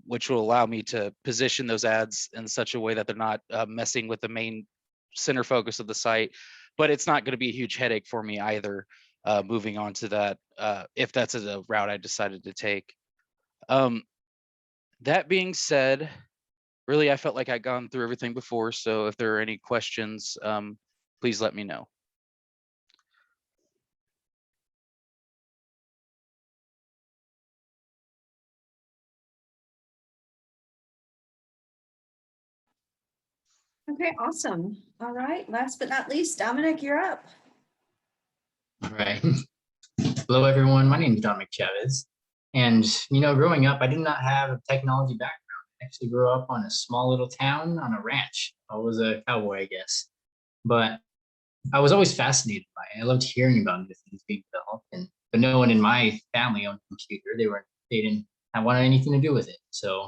which will allow me to position those ads in such a way that they're not messing with the main center focus of the site, but it's not going to be a huge headache for me either. Moving on to that, if that's a route I decided to take. That being said, really, I felt like I'd gone through everything before. So if there are any questions, please let me know. Okay, awesome. All right, last but not least, Dominic, you're up. All right. Hello, everyone. My name is Dominick Chavez. And, growing up, I did not have a technology background. I actually grew up on a small little town on a ranch. I was a cowboy, I guess. But I was always fascinated by it. I loved hearing about new things being developed. But no one in my family owned a computer. They didn't want anything to do with it.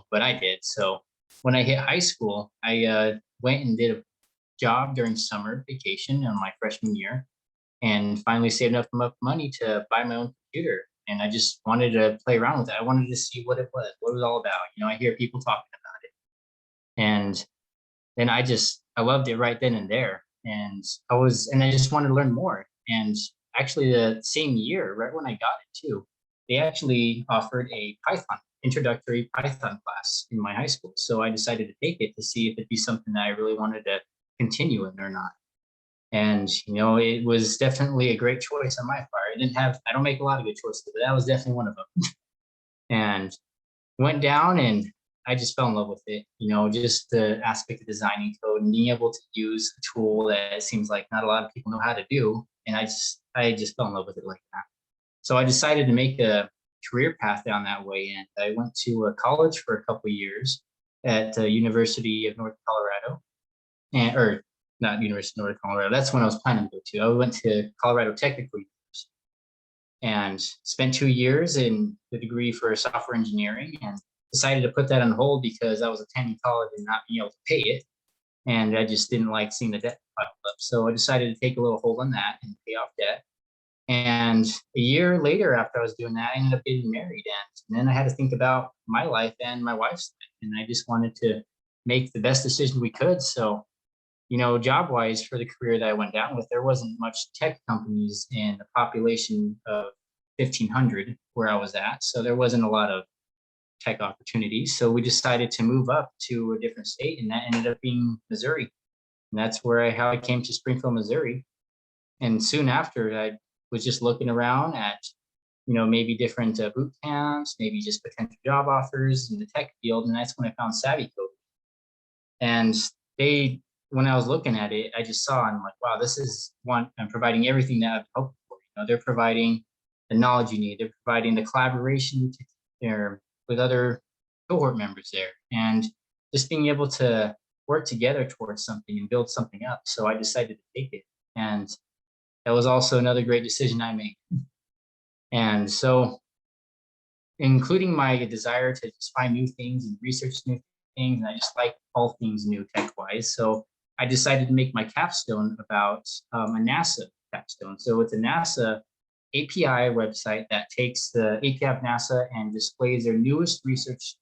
But I did. So when I hit high school, I went and did a job during summer vacation on my freshman year, and finally saved enough money to buy my own computer. And I just wanted to play around with it. I wanted to see what it was all about. I hear people talking about it. And then I loved it right then and there. And I just wanted to learn more. And actually the same year, right when I got it too, they actually offered a introductory Python class in my high school. So I decided to take it to see if it'd be something that I really wanted to continue in or not. And, it was definitely a great choice on my part. I don't make a lot of good choices, but that was definitely one of them. And went down and I just fell in love with it. Just the aspect of designing code and being able to use a tool that it seems like not a lot of people know how to do. And I just fell in love with it like that. So I decided to make a career path down that way. And I went to a college for a couple of years at the University of North Colorado, or not University of North Colorado. That's when I was planning to go to. I went to Colorado Technical University and spent 2 years in the degree for software engineering, and decided to put that on hold because I was attending college and not being able to pay it. And I just didn't like seeing the debt pile up. So I decided to take a little hold on that and pay off debt. And a year later, after I was doing that, I ended up getting married. And then I had to think about my life and my wife's life. And I just wanted to make the best decision we could. So, job wise for the career that I went down with, there wasn't much tech companies in the population of 1,500 where I was at. So there wasn't a lot of tech opportunities. So we decided to move up to a different state, and that ended up being Missouri. And that's how I came to Springfield, Missouri. And soon after, I was just looking around at, maybe different boot camps, maybe just potential job offers in the tech field. And that's when I found Savvy Code. And when I was looking at it, I just saw, and I'm like, wow, this is I'm providing everything that I've hoped for. They're providing the knowledge you need. They're providing the collaboration with other cohort members there, and just being able to work together towards something and build something up. So I decided to take it. And that was also another great decision I made. And so, including my desire to just find new things and research new things, and I just like all things new tech-wise. So I decided to make my capstone about a NASA capstone. So it's a NASA API website that takes the API of NASA and displays their newest research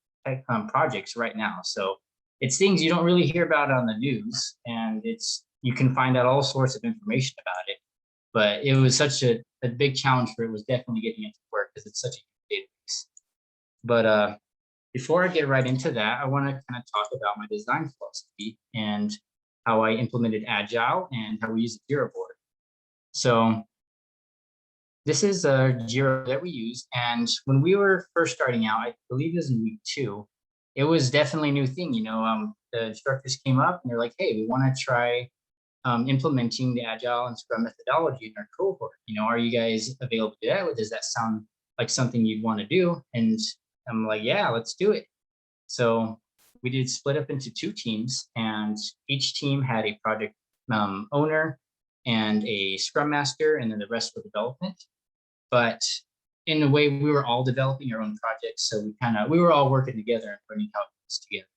projects right now. So it's things you don't really hear about on the news, and you can find out all sorts of information about it. But it was such a big challenge for it was definitely getting it to work because it's such a huge database. But before I get right into that, I want to kind of talk about my design philosophy and how I implemented Agile and how we use the Jira board. So this is a Jira that we use. And when we were first starting out, I believe it was in week 2, it was definitely a new thing. The instructors came up and they're like, hey, we want to try implementing the Agile and Scrum methodology in our cohort. Are you guys available to do that? Does that sound like something you'd want to do? And I'm like, yeah, let's do it. So we did split up into 2 teams, and each team had a project owner and a Scrum master, and then the rest were development. But in a way, we were all developing our own projects, so we were all working together and learning how it goes together.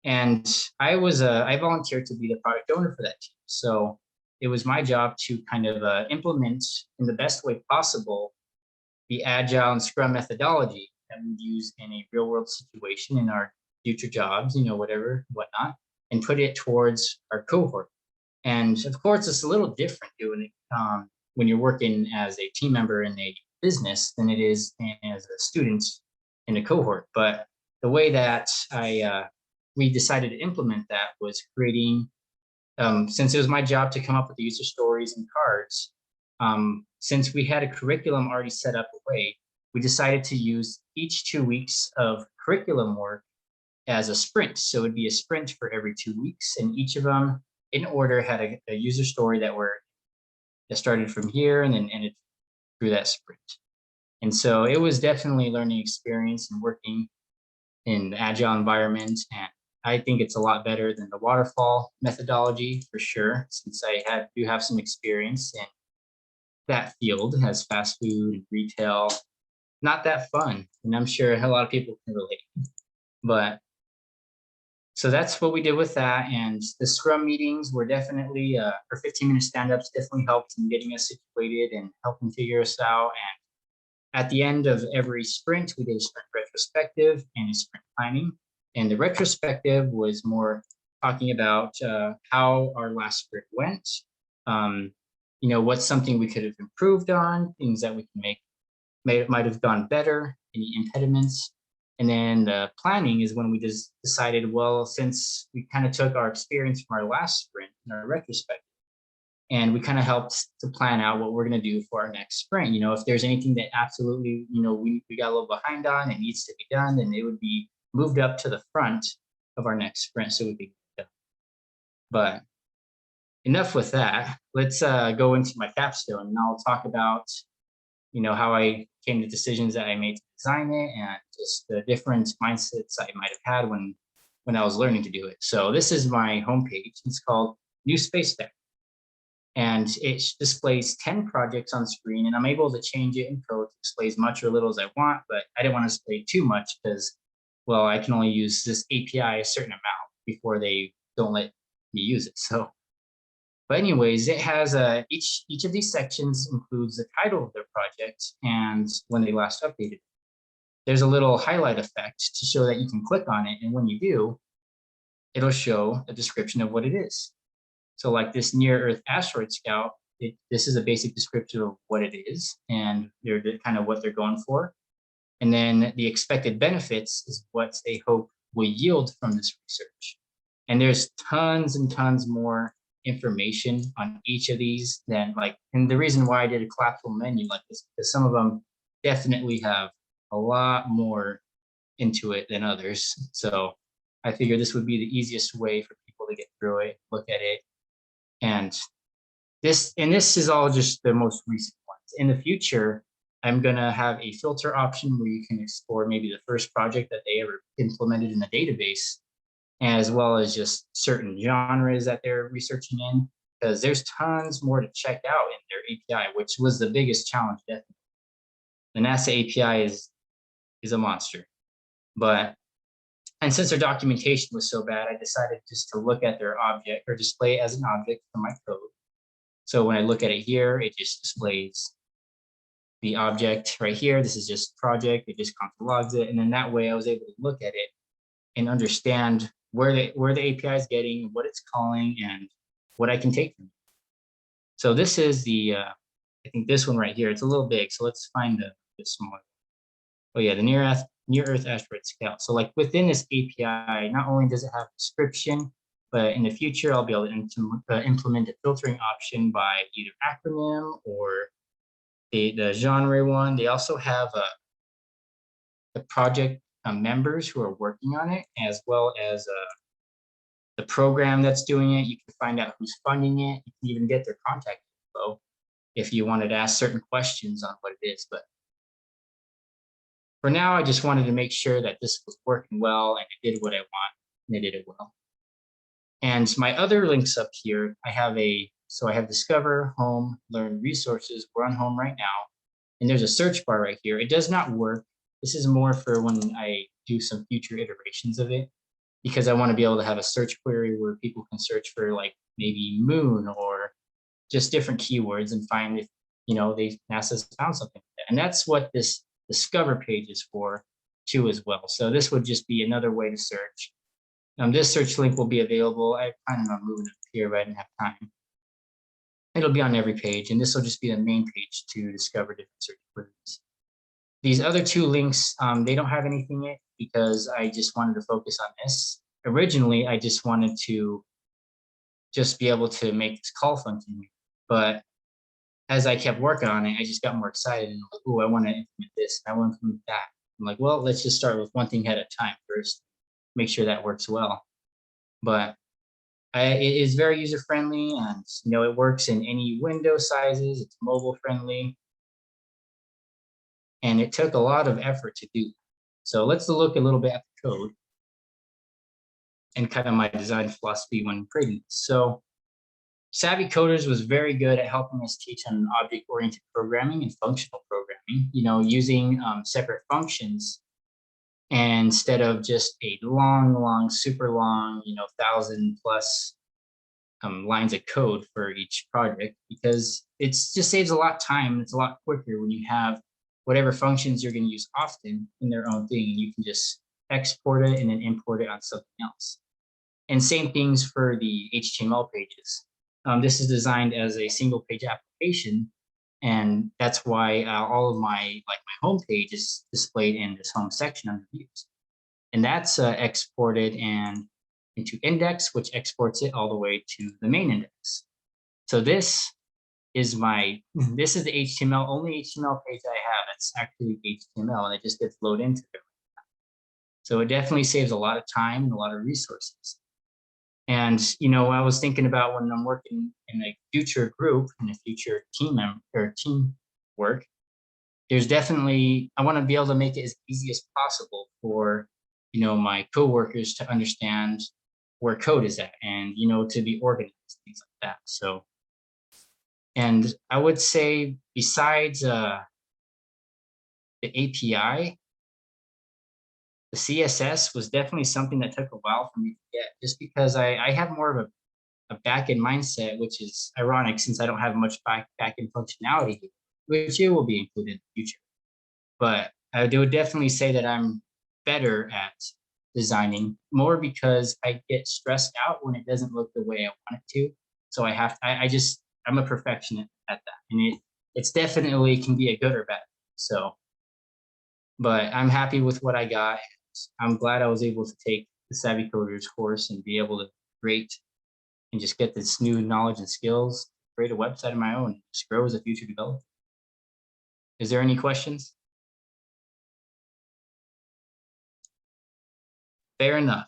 And I volunteered to be the product owner for that team. So it was my job to kind of implement in the best way possible the Agile and Scrum methodology that we use in a real world situation in our future jobs, whatnot, and put it towards our cohort. And of course, it's a little different doing it when you're working as a team member in a business than it is as a student in a cohort. But the way that we decided to implement that was creating, since it was my job to come up with the user stories and cards, since we had a curriculum already set up away, we decided to use each 2 weeks of curriculum work as a sprint. So it'd be a sprint for every 2 weeks, and each of them in order had a user story that started from here and then ended through that sprint. And so it was definitely a learning experience and working in the Agile environment. And I think it's a lot better than the waterfall methodology for sure, since I do have some experience in that field as fast food and retail. Not that fun, and I'm sure a lot of people can relate. But so that's what we did with that. And the Scrum meetings were definitely, our 15-minute stand-ups definitely helped in getting us situated and helping figure us out. And at the end of every sprint, we did a sprint retrospective and a sprint planning. And the retrospective was more talking about how our last sprint went. What's something we could have improved on, things that we can might have gone better, any impediments. And then the planning is when we just decided, well, since we kind of took our experience from our last sprint and our retrospective, and we kind of helped to plan out what we're going to do for our next sprint. If there's anything that absolutely, we got a little behind on and needs to be done, then it would be moved up to the front of our next sprint so we could get it done. But enough with that. Let's go into my capstone, and I'll talk about how I came to decisions that I made to design it and just the different mindsets I might have had when I was learning to do it. So this is my homepage. It's called New Space Deck. And it displays 10 projects on screen, and I'm able to change it in code to display as much or little as I want, but I didn't want to display too much because, well, I can only use this API a certain amount before they don't let me use it. So, but anyways, it has each of these sections includes the title of their project and when they last updated. There's a little highlight effect to show that you can click on it, and when you do, it'll show a description of what it is. So like this Near Earth Asteroid Scout, this is a basic description of what it is and they're kind of what they're going for. And then the expected benefits is what they hope will yield from this research. And there's tons and tons more information on each of these and the reason why I did a collapsible menu like this, because some of them definitely have a lot more into it than others. So I figured this would be the easiest way for people to get through it, look at it. And this is all just the most recent ones. In the future, I'm gonna have a filter option where you can explore maybe the first project that they ever implemented in the database, as well as just certain genres that they're researching in, because there's tons more to check out in their API, which was the biggest challenge, definitely. The NASA API is a monster. And since their documentation was so bad, I decided just to look at their object or display it as an object for my code. So when I look at it here, it just displays the object right here. This is just project. It just console logs it. And then that way I was able to look at it and understand where the API is getting, what it's calling, and what I can take from it. So this is the, I think this one right here, it's a little big. So let's find the smaller. Oh yeah, the near Earth asteroid scout. So like within this API, not only does it have description, but in the future, I'll be able to implement a filtering option by either acronym or the genre one. They also have the project members who are working on it, as well as the program that's doing it. You can find out who's funding it. You can even get their contact info if you wanted to ask certain questions on what it is. But for now, I just wanted to make sure that this was working well and it did what I want, and it did it well. And my other links up here, I have Discover, Home, Learn Resources. We're on Home right now. And there's a search bar right here. It does not work. This is more for when I do some future iterations of it, because I want to be able to have a search query where people can search for like maybe moon or just different keywords and find if, NASA's found something like that. And that's what this Discover page is for too as well. So this would just be another way to search. This search link will be available. I planned on moving it here, but I didn't have time. It'll be on every page, and this will just be the main page to discover different search queries. These other two links, they don't have anything in it because I just wanted to focus on this. Originally, I just wanted to just be able to make this call function, but as I kept working on it, I just got more excited and like, oh, I want to implement this, and I want to implement that. I'm like, well, let's just start with one thing at a time first, make sure that works well. But it is very user friendly, and it works in any window sizes. It's mobile friendly, and it took a lot of effort to do. So let's look a little bit at the code and kind of my design philosophy when creating this. So Savvy Coders was very good at helping us teach on object-oriented programming and functional programming, using separate functions instead of just a long, super long, 1,000+ lines of code for each project, because it just saves a lot of time. It's a lot quicker when you have whatever functions you're going to use often in their own thing, and you can just export it and then import it on something else. And same things for the HTML pages. This is designed as a single page application, and that's why all of my home page is displayed in this home section under views. And that's exported and into index, which exports it all the way to the main index. So this is the HTML, only HTML page I have. It's actually HTML, and it just gets loaded into it. So it definitely saves a lot of time and a lot of resources. And I was thinking about when I'm working in a future group, in a future team work, there's definitely, I want to be able to make it as easy as possible for my coworkers to understand where code is at, and to be organized, things like that. So, and I would say besides the API, the CSS was definitely something that took a while for me to get, just because I have more of a back-end mindset, which is ironic since I don't have much back-end functionality, which it will be included in the future. But I would definitely say that I'm better at designing, more because I get stressed out when it doesn't look the way I want it to. So I'm a perfectionist at that, and it's definitely can be a good or bad. So, but I'm happy with what I got. I'm glad I was able to take the Savvy Coders course and be able to create and just get this new knowledge and skills, create a website of my own, just grow as a future developer. Is there any questions? Fair enough.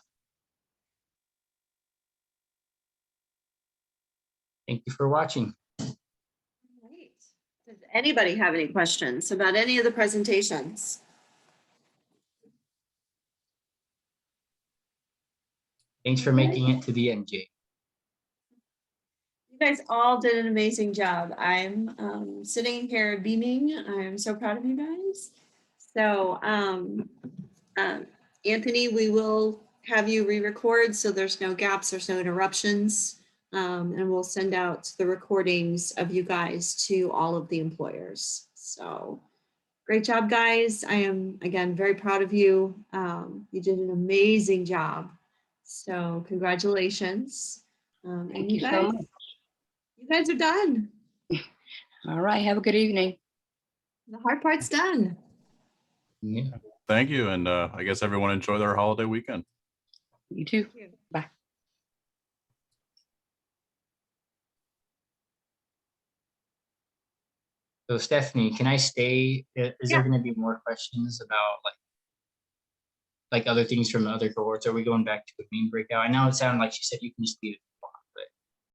Thank you for watching. Right. Does anybody have any questions about any of the presentations? Thanks for making it to the end, Jay. You guys all did an amazing job. I'm sitting here beaming. I'm so proud of you guys. So Anthony, we will have you re-record so there's no gaps, there's no interruptions. And we'll send out the recordings of you guys to all of the employers. So Great job, guys. I am, again, very proud of you. You did an amazing job. So congratulations. And Thank you so much. you guys are done. All right. Have a good evening. The hard part's done. Yeah. Thank you. And I guess everyone enjoy their holiday weekend. You too. Thank you. Bye. So Stephanie, can I stay? Is Yeah. there going to be more questions about like other things from other cohorts? Are we going back to the main breakout? I know it sounded like she said you can just leave